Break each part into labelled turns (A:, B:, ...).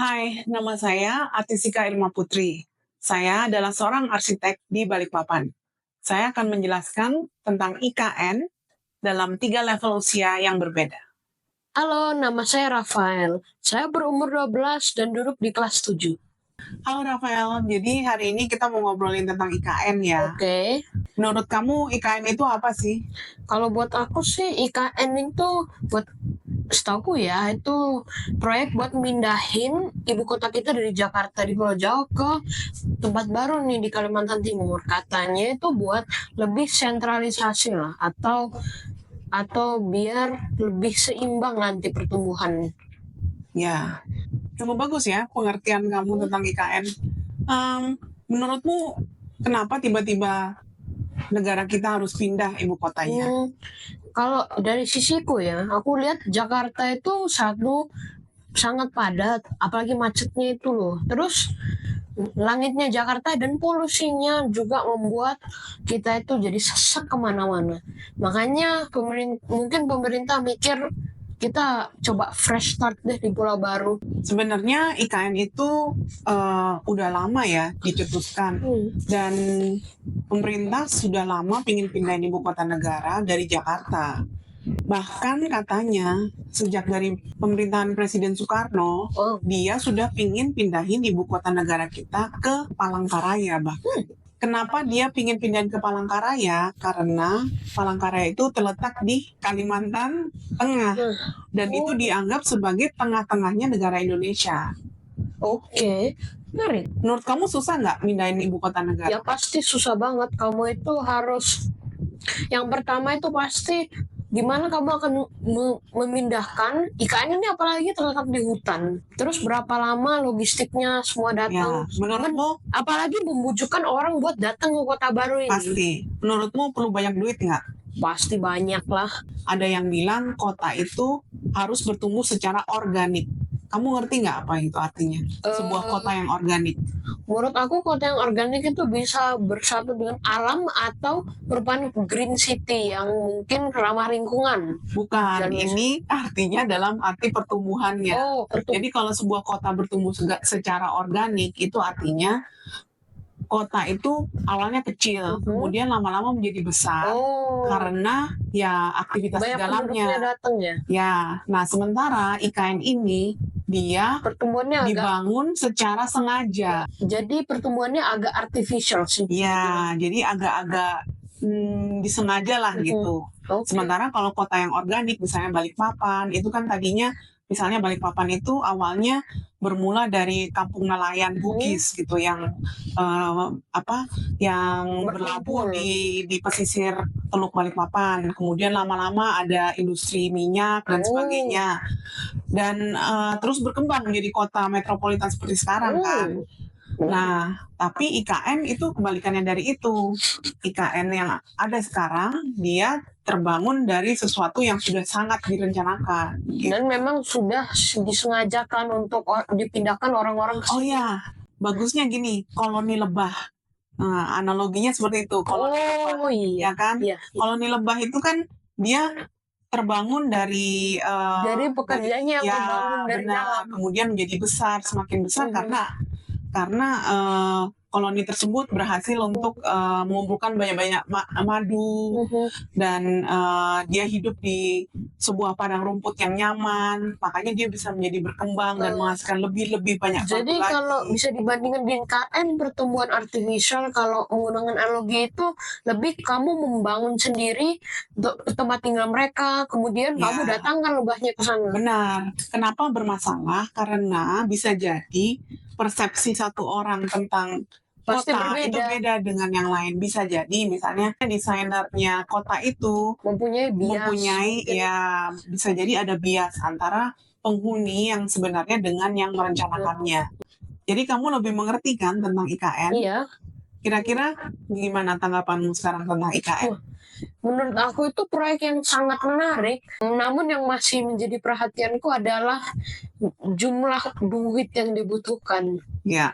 A: Hai, nama saya Atisika Irma Putri. Saya adalah seorang arsitek di Balikpapan. Saya akan menjelaskan tentang IKN dalam 3 level usia yang berbeda.
B: Halo, nama saya Rafael. Saya berumur 12 dan duduk di kelas 7.
A: Halo Rafael, jadi hari ini kita mau ngobrolin tentang IKN ya.
B: Oke.
A: Menurut kamu IKN itu apa sih?
B: Kalau buat aku sih IKN itu setahu ya itu proyek buat mindahin ibu kota kita dari Jakarta di Pulau Jawa ke tempat baru nih di Kalimantan Timur. Katanya itu buat lebih sentralisasi lah atau biar lebih seimbang nanti pertumbuhan.
A: Ya, cukup bagus ya pengertian kamu tentang IKN. Menurutmu kenapa tiba-tiba negara kita harus pindah ibu kotanya?
B: Kalau dari sisiku ya, aku lihat Jakarta itu sangat padat, apalagi macetnya itu loh. Terus langitnya Jakarta dan polusinya juga membuat kita itu jadi sesak kemana-mana. Makanya mungkin pemerintah mikir kita coba fresh start deh di Pulau Baru.
A: Sebenarnya IKN itu udah lama ya dicetuskan dan pemerintah sudah lama ingin pindahin ibu kota negara dari Jakarta. Bahkan katanya sejak dari pemerintahan Presiden Soekarno, dia sudah ingin pindahin ibu kota negara kita ke Palangkaraya bahkan. Kenapa dia ingin pindahin ke Palangkaraya? Karena Palangkaraya itu terletak di Kalimantan Tengah dan itu dianggap sebagai tengah-tengahnya negara Indonesia.
B: Oke, menarik.
A: Menurut kamu susah nggak pindahin ibu kota negara?
B: Ya pasti susah banget. Kamu itu harus, yang pertama itu pasti gimana kamu akan memindahkan IKN ini, apalagi terletak di hutan. Terus berapa lama logistiknya semua datang?
A: Ya, menurutmu
B: apalagi membujukkan orang buat datang ke kota baru ini.
A: pasti. Menurutmu perlu banyak duit nggak?
B: Pasti banyak lah.
A: Ada yang bilang kota itu harus bertumbuh secara organik. Kamu ngerti nggak apa itu artinya? Sebuah kota yang organik.
B: Menurut aku kota yang organik itu bisa bersatu dengan alam atau merupakan green city yang mungkin ramah lingkungan.
A: Bukan, ini artinya dalam arti pertumbuhannya. Jadi kalau sebuah kota bertumbuh secara organik itu artinya kota itu awalnya kecil, kemudian lama-lama menjadi besar karena ya aktivitas di dalamnya. Ya, nah sementara IKN ini dia
B: pertumbuhannya
A: dibangun secara sengaja.
B: Jadi pertumbuhannya agak artificial sih.
A: Ya, jadi agak-agak disengaja lah gitu. Sementara kalau kota yang organik, misalnya Balikpapan, itu kan tadinya misalnya Balikpapan itu awalnya bermula dari kampung nelayan Bugis gitu yang yang berlabuh di pesisir Teluk Balikpapan. Kemudian lama-lama ada industri minyak dan sebagainya. Dan terus berkembang menjadi kota metropolitan seperti sekarang kan. Nah, tapi IKN itu kebalikannya dari itu. IKN yang ada sekarang, dia terbangun dari sesuatu yang sudah sangat direncanakan.
B: Dan memang sudah disengajakan untuk dipindahkan orang-orang.
A: Oh ya, bagusnya gini, koloni lebah. Nah, analoginya seperti itu. Koloni lebah, ya kan? Koloni lebah itu kan dia terbangun dari
B: pekerjaannya yang terbangun dari dalam.
A: Kemudian menjadi besar, semakin besar karena koloni tersebut berhasil untuk mengumpulkan banyak-banyak madu dan dia hidup di sebuah padang rumput yang nyaman, makanya dia bisa menjadi berkembang dan menghasilkan lebih banyak.
B: Jadi kalau bisa dibandingkan dengan IKN pertumbuhan artificial, kalau menggunakan analogi itu lebih kamu membangun sendiri tempat tinggal mereka, kemudian kamu datangkan lebahnya ke sana.
A: Benar. Kenapa bermasalah? Karena bisa jadi persepsi satu orang tentang kota itu beda dengan yang lain. Bisa jadi misalnya desainernya kota itu mempunyai ya bisa jadi ada bias antara penghuni yang sebenarnya dengan yang merencanakannya. Jadi kamu lebih mengerti kan tentang IKN?
B: Iya.
A: Kira-kira gimana tanggapanmu sekarang tentang IKN?
B: Menurut aku itu proyek yang sangat menarik, namun yang masih menjadi perhatianku adalah jumlah duit yang dibutuhkan.
A: Ya,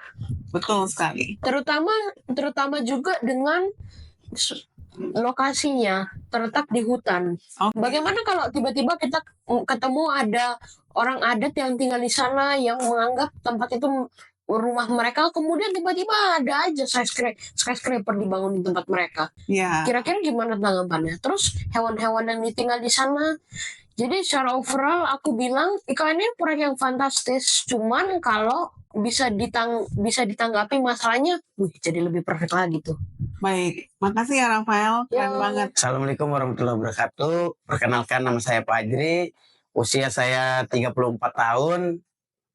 A: betul sekali.
B: Terutama juga dengan lokasinya terletak di hutan. Bagaimana kalau tiba-tiba kita ketemu ada orang adat yang tinggal di sana yang menganggap tempat itu rumah mereka, kemudian tiba-tiba ada aja skyscraper dibangun di tempat mereka.
A: Ya,
B: Kira-kira gimana tanggapannya? Terus hewan-hewan yang ditinggal di sana. Jadi secara overall aku bilang IKN ini proyek yang fantastis. Cuman kalau bisa ditanggapi masalahnya, jadi lebih perfect lagi tuh.
A: baik. Makasih ya Rafael, keren
B: Ya.
A: banget.
C: Assalamualaikum warahmatullahi wabarakatuh. Perkenalkan, nama saya Fajri. Usia saya 34 tahun.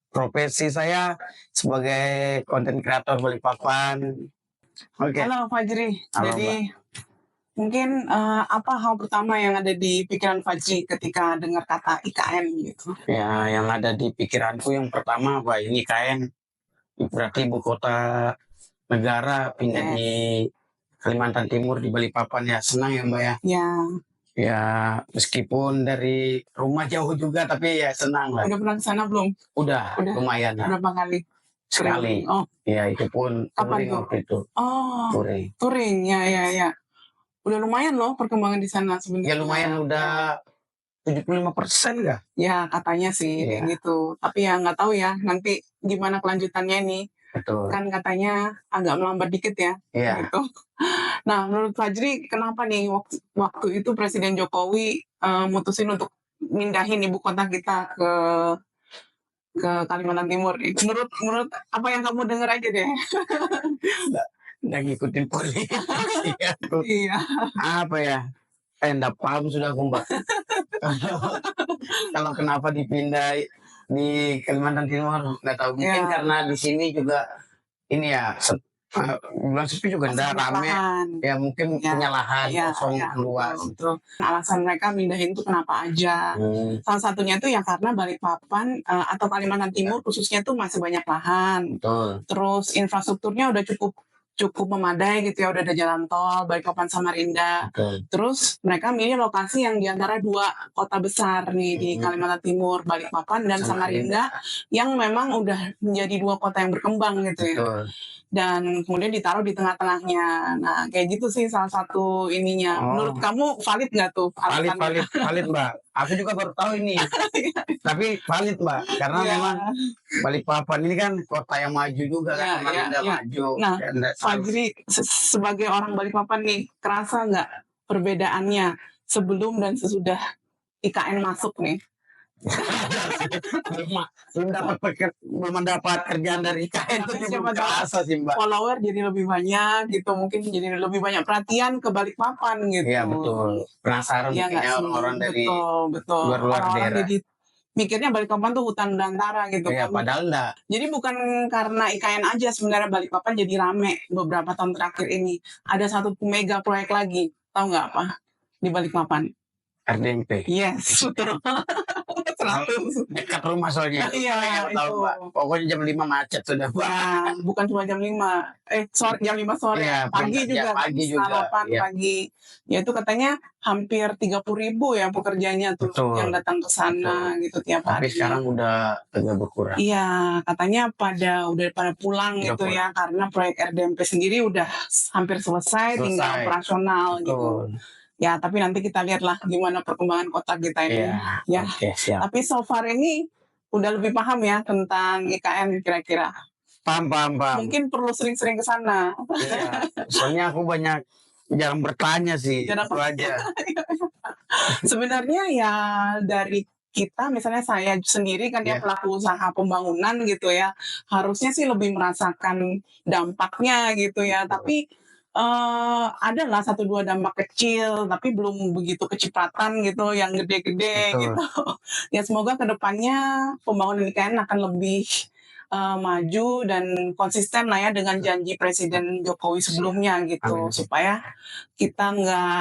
C: Profesi saya sebagai konten kreator Balikpapan. Oke.
A: Halo Fajri.
C: Halo,
A: Jadi mungkin apa hal pertama yang ada di pikiran Fajri ketika dengar kata IKN gitu?
C: Ya, yang ada di pikiranku yang pertama, Pak, ini KN berarti ibu kota negara pindah di Kalimantan Timur di Balikpapan. Ya, senang ya Mbak ya.
A: Ya,
C: Ya, meskipun dari rumah jauh juga, tapi ya senang lah.
A: udah pernah ke sana belum?
C: Udah. Lumayan lah.
A: Berapa kali?
C: Sekali.
A: Oh,
C: Ya, itu pun
A: Kapan
C: touring
A: tuh?
C: waktu itu.
A: oh,
C: Touring.
A: touring, ya. Udah lumayan loh perkembangan di sana sebenarnya.
C: Ya lumayan, udah 75% kah?
A: Ya katanya sih kayak
C: Iya.
A: gitu. Tapi ya nggak tahu ya nanti gimana kelanjutannya nih.
C: Betul.
A: Kan katanya agak melambat dikit ya.
C: Iya.
A: Gitu. Nah, menurut Fajri kenapa nih waktu itu Presiden Jokowi mutusin untuk mindahin ibu kota kita ke Kalimantan Timur nih? Menurut apa yang kamu dengar aja deh.
C: Nggak ngikutin politik sih aku.
A: Iya.
C: Apa ya? Nggak paham sudah aku Mbak. Kalau kenapa dipindah di Kalimantan Timur, nggak tahu. Mungkin
A: Iya.
C: karena di sini juga ini ya, bulan sepi juga nggak rame.
A: Lahan.
C: Ya mungkin
A: Ya.
C: punya lahan
A: Ya,
C: kosong
A: ya,
C: luas.
A: betul. Alasan mereka mindahin itu kenapa aja? Salah satunya itu ya karena Balikpapan atau Kalimantan Timur khususnya tuh masih banyak lahan.
C: Betul.
A: Terus infrastrukturnya udah cukup memadai gitu ya, udah ada jalan tol Balikpapan Samarinda.
C: Betul.
A: Terus mereka milih lokasi yang diantara dua kota besar nih di Kalimantan Timur, Balikpapan dan Samarinda, yang memang udah menjadi dua kota yang berkembang gitu ya.
C: Betul.
A: Dan kemudian ditaruh di tengah-tengahnya. Nah, kayak gitu sih salah satu ininya.
C: Oh.
A: Menurut kamu valid nggak tuh alasannya?
C: Valid Mbak. Aku juga baru tahu ini. Tapi valid Mbak, karena
A: Iya.
C: memang Balikpapan ini kan kota yang maju juga kan,
A: Iya.
C: maju.
A: Nah,
C: Dan
A: Fajri sebagai orang Balikpapan nih, kerasa nggak perbedaannya sebelum dan sesudah IKN masuk nih?
C: belum mendapat kerjaan dari IKN itu
A: Siapa
C: belum
A: tahu
C: kerasa sih Mbak.
A: follower jadi lebih banyak gitu, mungkin jadi lebih banyak perhatian ke Balikpapan gitu.
C: Iya betul. Penasaran
A: Iya nggak
C: mungkin
A: sih?
C: orang dari
A: betul.
C: luar
A: Orang-orang
C: daerah.
A: jadi mikirnya Balikpapan tuh hutan belantara gitu
C: Iya,
A: kan.
C: padahal enggak.
A: Jadi bukan karena IKN aja sebenarnya Balikpapan jadi rame beberapa tahun terakhir ini. Ada satu mega proyek lagi, tahu nggak apa di Balikpapan?
C: RDMP.
A: Yes, betul. 100.
C: Dekat rumah soalnya.
A: Iya,
C: Nggak tahu,
A: itu.
C: Pak. Pokoknya jam 5 macet sudah Pak.
A: Nah, bukan cuma jam 5. Jam 5 sore.
C: Iya,
A: Pagi
C: kerja,
A: juga.
C: pagi juga.
A: Sarapan
C: Iya.
A: pagi. Ya itu katanya hampir 30.000 ya pekerjanya tuh
C: Betul.
A: yang datang ke sana gitu tiap
C: Tapi
A: hari.
C: sekarang udah agak berkurang.
A: Iya, katanya udah pada pulang
C: Udah
A: gitu
C: pulang.
A: ya karena proyek RDMP sendiri udah hampir selesai. Tinggal operasional gitu.
C: Betul.
A: Ya, tapi nanti kita lihatlah gimana perkembangan kota kita ini.
C: Iya.
A: Ya.
C: Oke, siap.
A: Tapi so far ini udah lebih paham ya tentang IKN kira-kira.
C: Paham.
A: Mungkin perlu sering-sering ke sana.
C: Iya. Soalnya aku jarang bertanya sih.
A: Jarang
C: Itu aja.
A: Sebenarnya ya dari kita misalnya saya sendiri kan ya
C: Iya.
A: pelaku usaha pembangunan gitu ya, harusnya sih lebih merasakan dampaknya gitu ya. Tapi adalah 1-2 dampak kecil, tapi belum begitu kecipratan gitu, yang gede-gede
C: Betul.
A: gitu. Ya semoga kedepannya pembangunan IKN akan lebih maju dan konsisten lah ya dengan janji Presiden Jokowi sebelumnya gitu.
C: Amin.
A: Supaya kita nggak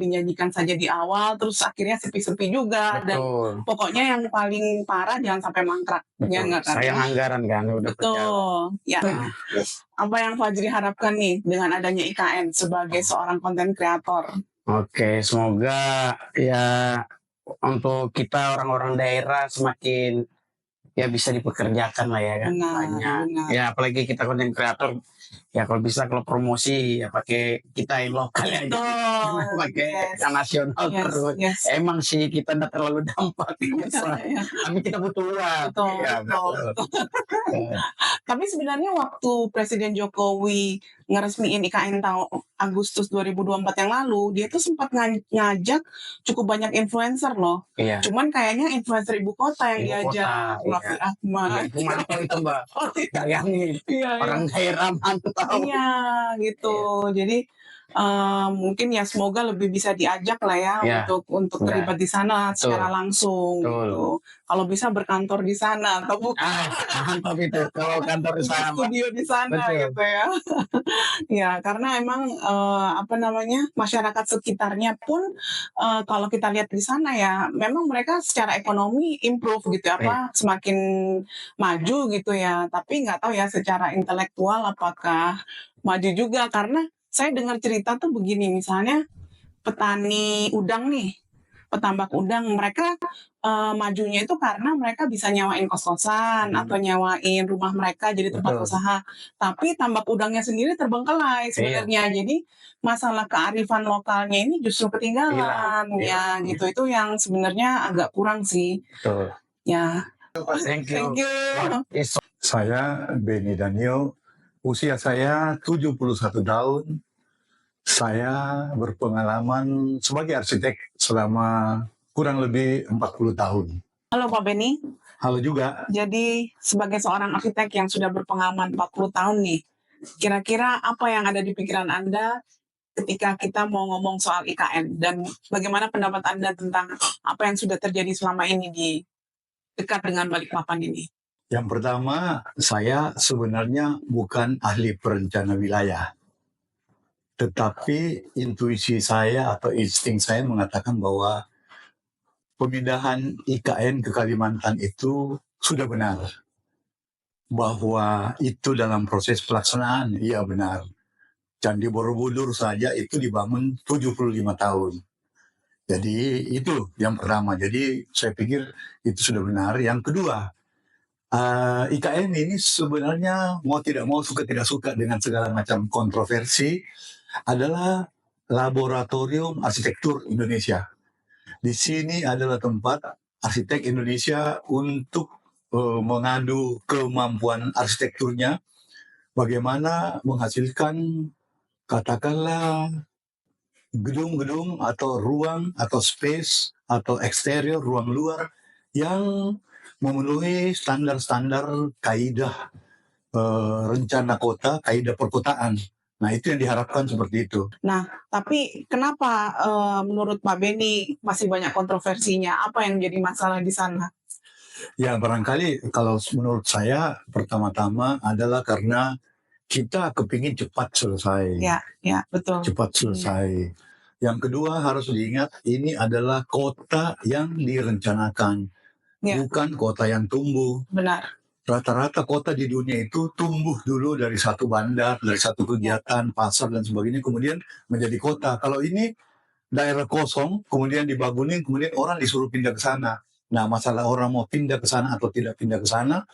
A: dinyanyikan saja di awal, terus akhirnya sepi-sepi juga. Dan
C: Betul.
A: pokoknya yang paling parah jangan sampai mangkrak. Ya
C: Betul.
A: nggak kan?
C: Sayang anggaran kan udah berjalan.
A: Betul. Ya.
C: Yes.
A: Apa yang Fajri harapkan nih dengan adanya IKN sebagai seorang konten kreator?
C: Oke, semoga ya untuk kita orang-orang daerah semakin ya bisa dipekerjakan lah ya kan,
A: Benar,
C: banyak.
A: benar.
C: Ya apalagi kita konten kreator, ya kalau bisa kalau promosi ya pakai kita yang lokal aja.
A: Betul.
C: Jangan pakai
A: Yes.
C: yang nasional
A: Yes,
C: terus.
A: yes.
C: Emang sih kita nggak terlalu dampak,
A: Iya.
C: tapi kita butuh uang.
A: Betul,
C: Ya,
A: betul.
C: betul.
A: Tapi sebenarnya waktu Presiden Jokowi ngeresmiin IKN tahun Agustus 2024 yang lalu, dia tuh sempat ngajak cukup banyak influencer loh.
C: Iya.
A: Cuman kayaknya influencer ibu kota yang
C: Ibu
A: diajak,
C: kota,
A: Raffi
C: iya.
A: Ahmad.
C: Iya, itu mantap itu Mbak. Bayangin,
A: Iya,
C: orang daerah mantap.
A: iya gitu. Jadi mungkin ya semoga lebih bisa diajak lah ya
C: Iya,
A: untuk
C: iya.
A: terlibat di sana secara langsung
C: Betul.
A: gitu. Kalau bisa berkantor di sana atau
C: Mantap itu kalau kantor di sana, Mbak.
A: studio di sana
C: Betul.
A: gitu ya. Ya karena emang apa namanya masyarakat sekitarnya pun kalau kita lihat di sana ya memang mereka secara ekonomi improve gitu ya, apa semakin maju gitu ya. Tapi nggak tahu ya secara intelektual apakah maju juga, karena saya dengar cerita tuh begini, misalnya petani udang nih, petambak udang, mereka majunya itu karena mereka bisa nyewain kos-kosan atau nyewain rumah mereka jadi tempat
C: Betul.
A: usaha. Tapi tambak udangnya sendiri terbengkelai sebenarnya. Jadi masalah kearifan lokalnya ini justru ketinggalan ya gitu. Itu yang sebenarnya agak kurang sih.
C: Betul.
A: Ya.
C: Thank you.
A: Thank you.
D: Saya Benny Daniel, usia saya 71 tahun. Saya berpengalaman sebagai arsitek selama kurang lebih 40 tahun.
A: Halo Pak Benny.
D: Halo juga.
A: Jadi sebagai seorang arsitek yang sudah berpengalaman 40 tahun nih, kira-kira apa yang ada di pikiran Anda ketika kita mau ngomong soal IKN, dan bagaimana pendapat Anda tentang apa yang sudah terjadi selama ini di dekat dengan Balikpapan ini?
D: Yang pertama, saya sebenarnya bukan ahli perencana wilayah. Tetapi intuisi saya atau insting saya mengatakan bahwa pemindahan IKN ke Kalimantan itu sudah benar. Bahwa itu dalam proses pelaksanaan, iya benar. Candi Borobudur saja itu dibangun 75 tahun. Jadi itu yang pertama. Jadi saya pikir itu sudah benar. Yang kedua, IKN ini sebenarnya mau tidak mau, suka tidak suka dengan segala macam kontroversi, adalah laboratorium arsitektur Indonesia. Di sini adalah tempat arsitek Indonesia untuk mengadu kemampuan arsitekturnya, bagaimana menghasilkan katakanlah gedung-gedung atau ruang atau space atau eksterior, ruang luar yang memenuhi standar-standar kaidah rencana kota, kaidah perkotaan. Nah, itu yang diharapkan seperti itu.
A: Nah, tapi kenapa menurut Pak Benny masih banyak kontroversinya? Apa yang jadi masalah di sana?
D: Ya, barangkali kalau menurut saya pertama-tama adalah karena kita kepingin cepat selesai.
A: Ya, betul.
D: Cepat selesai. Yang kedua harus diingat, ini adalah kota yang direncanakan, bukan kota yang tumbuh.
A: Benar.
D: Rata-rata kota di dunia itu tumbuh dulu dari satu bandar, dari satu kegiatan, pasar dan sebagainya, kemudian menjadi kota. Kalau ini daerah kosong, kemudian dibangunin, kemudian orang disuruh pindah ke sana. Nah, masalah orang mau pindah ke sana atau tidak pindah ke sana,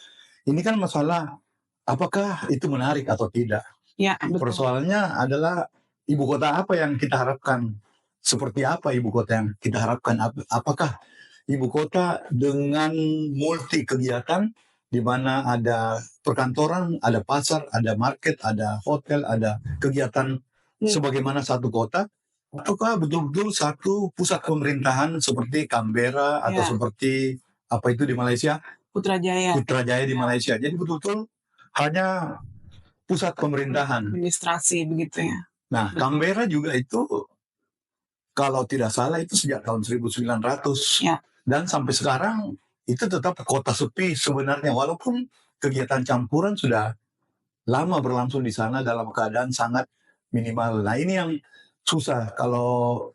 D: ini kan masalah apakah itu menarik atau tidak.
A: Ya, betul.
D: Persoalannya adalah ibu kota apa yang kita harapkan? Seperti apa ibu kota yang kita harapkan? Apakah ibu kota dengan multi kegiatan, di mana ada perkantoran, ada pasar, ada market, ada hotel, ada kegiatan sebagaimana satu kota, ataukah betul-betul satu pusat pemerintahan seperti Canberra atau seperti apa itu di Malaysia?
A: Putrajaya.
D: Putrajaya di Malaysia. Jadi betul-betul hanya pusat pemerintahan.
A: Administrasi begitu ya.
D: Nah, Canberra juga itu kalau tidak salah itu sejak tahun 1900.
A: Ya.
D: Dan sampai sekarang itu tetap kota sepi sebenarnya, walaupun kegiatan campuran sudah lama berlangsung di sana dalam keadaan sangat minimal. Nah, ini yang susah kalau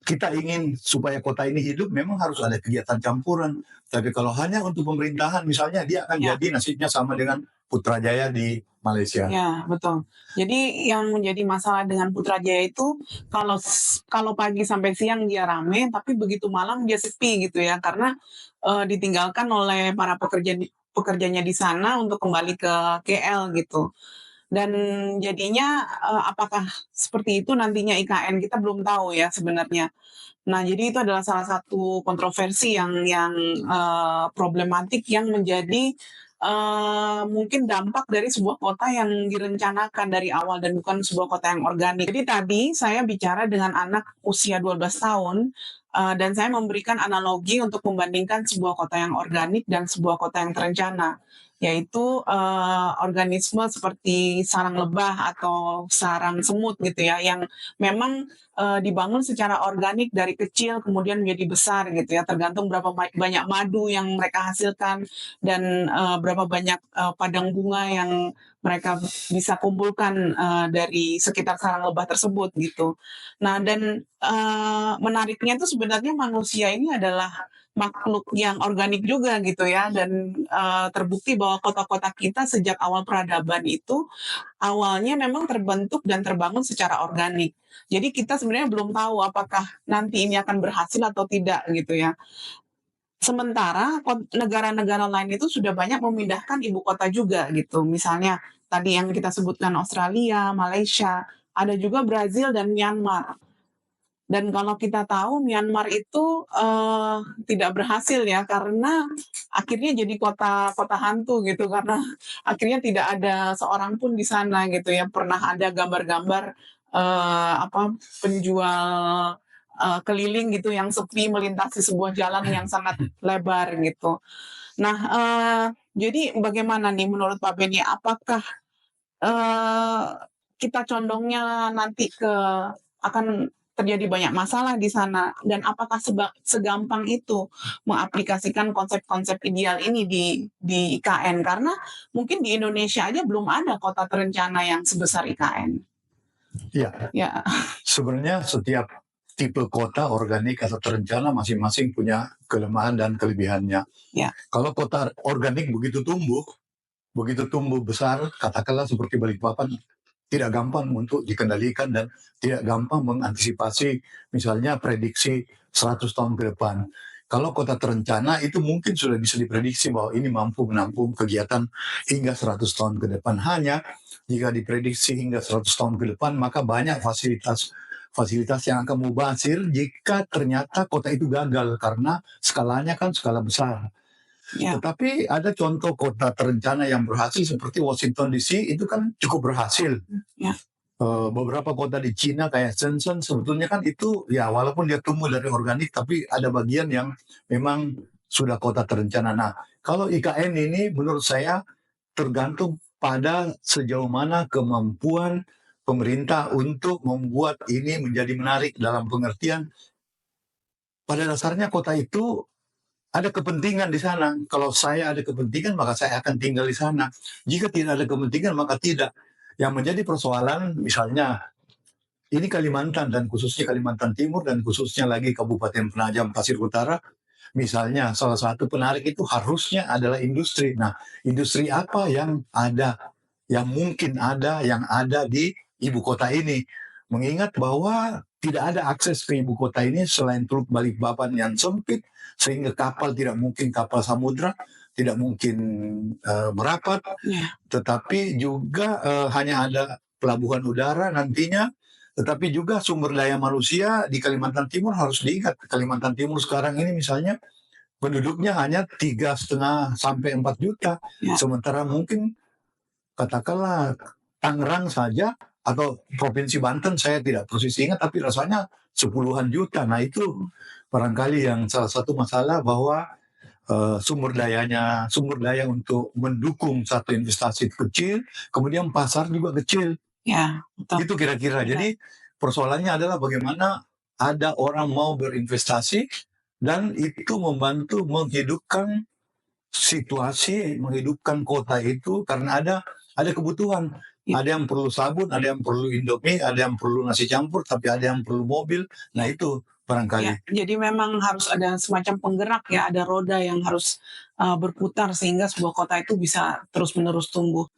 D: kita ingin supaya kota ini hidup, memang harus ada kegiatan campuran. Tapi kalau hanya untuk pemerintahan, misalnya dia akan
A: Ya.
D: jadi nasibnya sama dengan Putrajaya di Malaysia.
A: Ya, betul. Jadi yang menjadi masalah dengan Putrajaya itu kalau pagi sampai siang dia rame, tapi begitu malam dia sepi gitu ya, karena ditinggalkan oleh para pekerjanya di sana untuk kembali ke KL gitu. Dan jadinya apakah seperti itu nantinya IKN, kita belum tahu ya sebenarnya. Nah, jadi itu adalah salah satu kontroversi yang problematik yang menjadi mungkin dampak dari sebuah kota yang direncanakan dari awal dan bukan sebuah kota yang organik. Jadi tadi saya bicara dengan anak usia 12 tahun dan saya memberikan analogi untuk membandingkan sebuah kota yang organik dan sebuah kota yang terencana, yaitu organisme seperti sarang lebah atau sarang semut gitu ya, yang memang dibangun secara organik dari kecil kemudian menjadi besar gitu ya, tergantung berapa banyak madu yang mereka hasilkan dan berapa banyak padang bunga yang mereka bisa kumpulkan dari sekitar sarang lebah tersebut gitu. Nah, dan menariknya itu sebenarnya manusia ini adalah makhluk yang organik juga gitu ya, dan terbukti bahwa kota-kota kita sejak awal peradaban itu awalnya memang terbentuk dan terbangun secara organik. Jadi kita sebenarnya belum tahu apakah nanti ini akan berhasil atau tidak gitu ya. Sementara negara-negara lain itu sudah banyak memindahkan ibu kota juga gitu. Misalnya tadi yang kita sebutkan Australia, Malaysia, ada juga Brazil dan Myanmar. Dan kalau kita tahu Myanmar itu tidak berhasil ya, karena akhirnya jadi kota hantu gitu, karena akhirnya tidak ada seorang pun di sana gitu ya. Pernah ada gambar-gambar penjual keliling gitu yang sepi melintasi sebuah jalan yang sangat lebar gitu. Nah, jadi bagaimana nih menurut Pak Beni? Apakah kita condongnya nanti akan terjadi banyak masalah di sana, dan apakah segampang itu mengaplikasikan konsep-konsep ideal ini di IKN, karena mungkin di Indonesia aja belum ada kota terencana yang sebesar IKN.
D: Iya,
A: Ya,
D: sebenarnya setiap tipe kota organik atau terencana masing-masing punya kelemahan dan kelebihannya.
A: Ya.
D: Kalau kota organik begitu tumbuh besar, katakanlah seperti Balikpapan, tidak gampang untuk dikendalikan dan tidak gampang mengantisipasi misalnya prediksi 100 tahun ke depan. Kalau kota terencana itu mungkin sudah bisa diprediksi bahwa ini mampu menampung kegiatan hingga 100 tahun ke depan. Hanya jika diprediksi hingga 100 tahun ke depan, maka banyak fasilitas yang akan mubazir jika ternyata kota itu gagal karena skalanya kan skala besar.
A: ya,
D: Tetapi ada contoh kota terencana yang berhasil seperti Washington DC, itu kan cukup berhasil.
A: Ya.
D: Beberapa kota di Cina kayak Shenzhen sebetulnya kan itu ya walaupun dia tumbuh dari organik tapi ada bagian yang memang sudah kota terencana. Nah, kalau IKN ini menurut saya tergantung pada sejauh mana kemampuan pemerintah untuk membuat ini menjadi menarik, dalam pengertian pada dasarnya kota itu ada kepentingan di sana. Kalau saya ada kepentingan, maka saya akan tinggal di sana. Jika tidak ada kepentingan, maka tidak. Yang menjadi persoalan, misalnya, ini Kalimantan, dan khususnya Kalimantan Timur, dan khususnya lagi Kabupaten Penajam Pasir Utara, misalnya salah satu penarik itu harusnya adalah industri. Nah, industri apa yang ada, yang mungkin ada, yang ada di ibu kota ini? Mengingat bahwa tidak ada akses ke ibu kota ini selain Teluk Balikpapan yang sempit, sehingga kapal tidak mungkin kapal samudra, tidak mungkin merapat,
A: ya,
D: tetapi juga hanya ada pelabuhan udara nantinya, tetapi juga sumber daya manusia di Kalimantan Timur harus diingat. Kalimantan Timur sekarang ini misalnya penduduknya hanya 3,5 sampai 4 juta,
A: Ya.
D: sementara mungkin katakanlah Tangerang saja atau Provinsi Banten, saya tidak persis ingat, tapi rasanya 10-an juta. Nah, itu barangkali yang salah satu masalah, bahwa sumber daya untuk mendukung satu investasi kecil, kemudian pasar juga kecil.
A: ya, betul.
D: Itu kira-kira.
A: Ya.
D: Jadi persoalannya adalah bagaimana ada orang mau berinvestasi dan itu membantu menghidupkan situasi, menghidupkan kota itu, karena ada kebutuhan.
A: Ya.
D: Ada yang perlu sabun, ada yang perlu Indomie, ada yang perlu nasi campur, tapi ada yang perlu mobil. Nah, itu barangkali.
A: Ya, jadi memang harus ada semacam penggerak ya, ada roda yang harus berputar sehingga sebuah kota itu bisa terus-menerus tumbuh.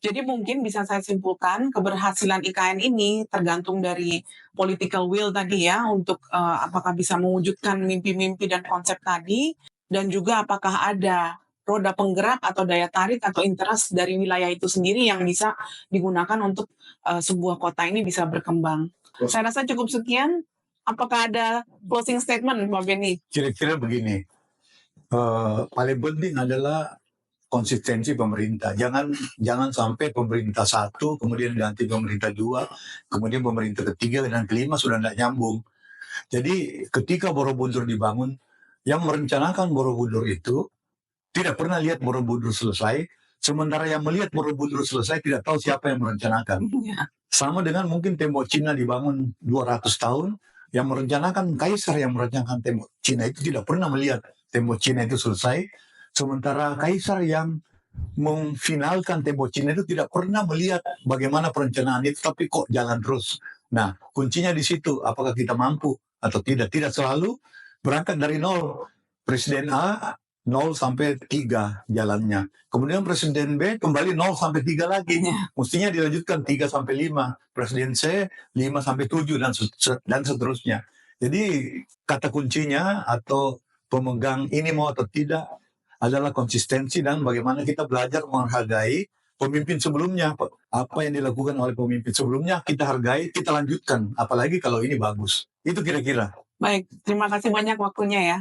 A: Jadi mungkin bisa saya simpulkan keberhasilan IKN ini tergantung dari political will tadi ya untuk apakah bisa mewujudkan mimpi-mimpi dan konsep tadi dan juga apakah ada roda penggerak atau daya tarik atau interest dari wilayah itu sendiri yang bisa digunakan untuk sebuah kota ini bisa berkembang. Saya rasa cukup sekian. Apakah ada closing statement, Pak Benny?
D: Kira-kira begini, paling penting adalah konsistensi pemerintah. Jangan sampai pemerintah satu, kemudian ganti pemerintah dua, kemudian pemerintah ketiga dan kelima sudah tidak nyambung. Jadi ketika Borobudur dibangun, yang merencanakan Borobudur itu tidak pernah lihat Borobudur selesai, sementara yang melihat Borobudur selesai tidak tahu siapa yang merencanakan.
A: Ya.
D: Sama dengan mungkin tembok Cina dibangun 200 tahun, yang merencanakan kaisar yang merencanakan tembok Cina itu tidak pernah melihat tembok Cina itu selesai, sementara kaisar yang memfinalkan tembok Cina itu tidak pernah melihat bagaimana perencanaan itu, tapi kok jalan terus. Nah, kuncinya di situ, apakah kita mampu atau tidak. Tidak selalu berangkat dari nol. Presiden A 0 sampai 3 jalannya. Kemudian Presiden B kembali 0 sampai 3 lagi. Mestinya dilanjutkan 3 sampai 5. Presiden C 5 sampai 7 dan seterusnya. Jadi kata kuncinya atau pemegang ini mau atau tidak adalah konsistensi dan bagaimana kita belajar menghargai pemimpin sebelumnya. Apa yang dilakukan oleh pemimpin sebelumnya kita hargai, kita lanjutkan. Apalagi kalau ini bagus. Itu kira-kira.
A: Baik, terima kasih banyak waktunya ya.